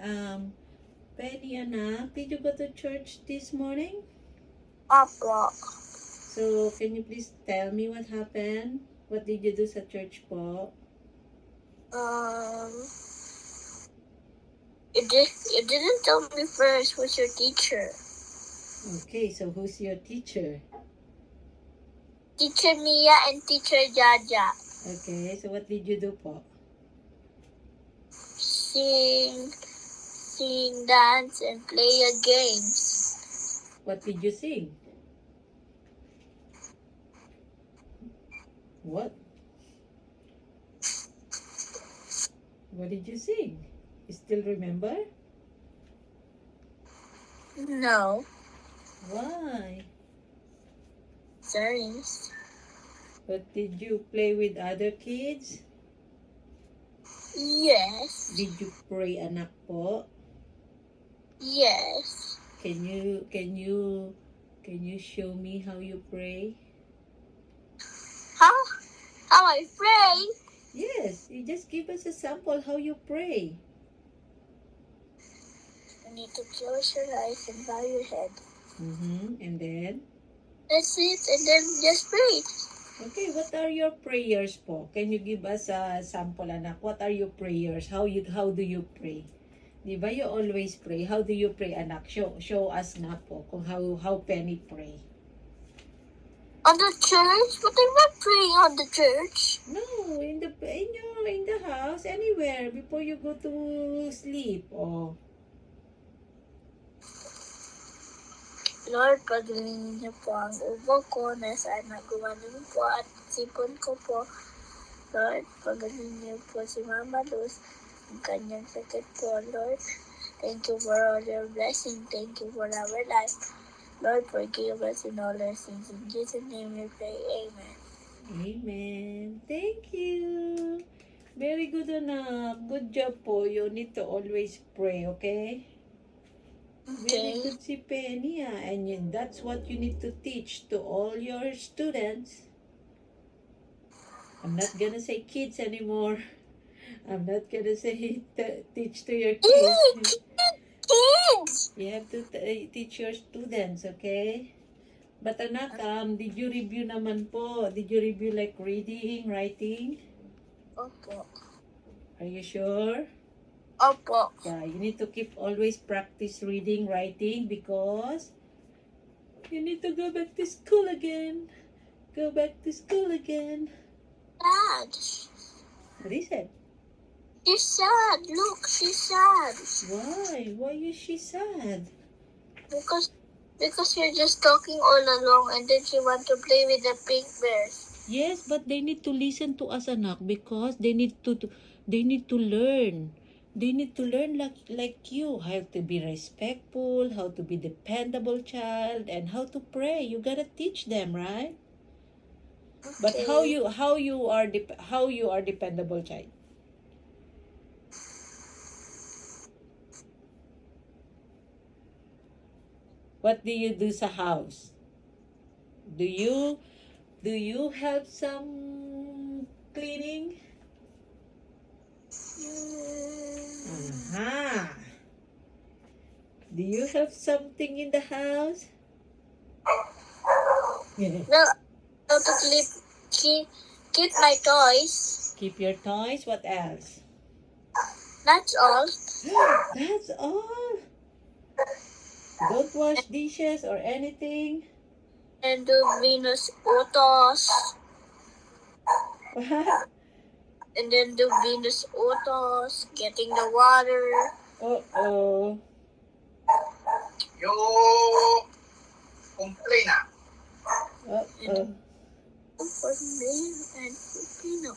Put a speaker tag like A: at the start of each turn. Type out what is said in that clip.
A: Penny, anak, did you go to church this morning?
B: Opo.
A: So, can you please tell me what happened? What did you do sa church po?
B: You didn't tell me first who's your teacher.
A: Okay, so who's your teacher?
B: Teacher Mia and Teacher Jaja.
A: Okay, so what did you do po?
B: Sing, dance, and play a games.
A: What did you sing? What? What did you sing? You still remember?
B: No.
A: Why?
B: Sorry.
A: But did you play with other kids?
B: Yes.
A: Did you pray, anak po?
B: Yes.
A: Can you show me how you pray?
B: How I pray?
A: Yes, you just give us a sample how you pray.
B: You need to close your eyes and bow your head.
A: And then?
B: That's it, and then just pray.
A: Okay, what are your prayers po? Can you give us a sample, anak? What are your prayers? How do you pray? Di ba you always pray? How do you pray, anak? Show us nga po kung how Penny pray.
B: On the church? But I'm not praying on the church.
A: No, in the house, anywhere before you go to sleep. Oh.
B: Lord, pagalingin niyo po ang ubo ko na sana gumaling po at sipon ko po. Lord, pagalingin niyo po si Mama Luz, ang kanyang sakit po, Lord. Thank you for all your blessing. Thank you for our life. Lord, forgive us in all our sins. In Jesus' name we pray. Amen.
A: Amen. Thank you. Very good, anak. Good job po. You need to always pray, okay? Very
B: Okay.
A: good si Penny, and that's what you need to teach to all your students. I'm not gonna say kids anymore. I'm not gonna say teach to your kids.
B: Kids!
A: You have to teach your students, okay? But anak, did you review naman po? Did you review like reading, writing?
B: Opo.
A: Are you sure?
B: Opo.
A: Yeah, you need to keep always practice reading, writing, because you need to go back to school again. Go back to school again.
B: Dad.
A: What is it?
B: She's sad. Look, she's sad.
A: Why? Why is she sad?
B: Because you're just talking all along and then she want to play with the pink bears.
A: Yes, but they need to listen to us, anak, because they need to learn. They need to learn like you, how to be respectful, how to be dependable child, and how to pray. You gotta teach them, right?
B: Okay.
A: But how you are dependable child? What do you do sa house? Do you help some cleaning? Do you have something in the house?
B: Well, how to keep my toys.
A: Keep your toys. What else?
B: That's all.
A: That's all. Don't wash dishes or anything.
B: And do Venus Autos.
A: What?
B: And then do Venus Autos, getting the water.
A: Uh-oh.
C: Yo complain na.
A: Uh-oh.
B: For me and Filipino.